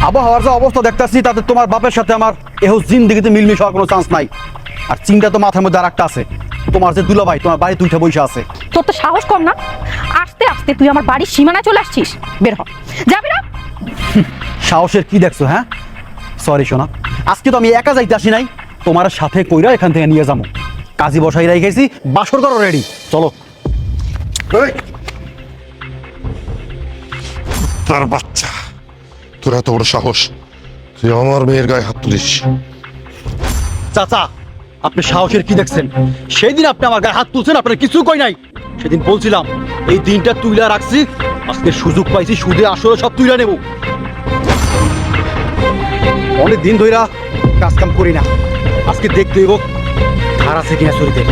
আবহাওয়ার যে অবস্থা দেখতেছি তাতে তোমার বাপের সাথে আমার এহ জিন্দিগিতে মিলমিশ হওয়ার কোনো চান্স নাই। আর চিন্তা তো মাথার মধ্যে আর একটা আছে, তোমার যে দুলাভাই তোমার বাড়িতে উঠে বসে আছে। তোর তো সাহস কম না? আস্তে আস্তে তুই আমার বাড়ির সীমানায় চলে আসছিস। বের হ, যাবি না? সাহসের কি দেখছো? হ্যাঁ সরি সোনা, আজকে তো আমি একা যাইতে আসি নাই, তোমার সাথে কইরা এখান থেকে নিয়ে যাবো। কাজী বসাই রেখেছি, বাসর করো রেডি, চলো। তার বাচ্চা, তোর এত বড় সাহস, তুই আমার মেয়ের গায়ে হাত তুলিস? চাচা আপনি সাহসের কি দেখছেন? সেই দিন আপনি আমার গায়ে হাত তুলছেন, আপনার কিছু কই নাই। সেদিন বলছিলাম এই দিনটা তুইলা রাখছি, আজকে সুযোগ পাইছি, সুদে আসলে সব তুইলা নেব। অনেক দিন ধইরা কাজ কাম করি না, আজকে দেখতে হইব ধার আছে কিনা শরীরে।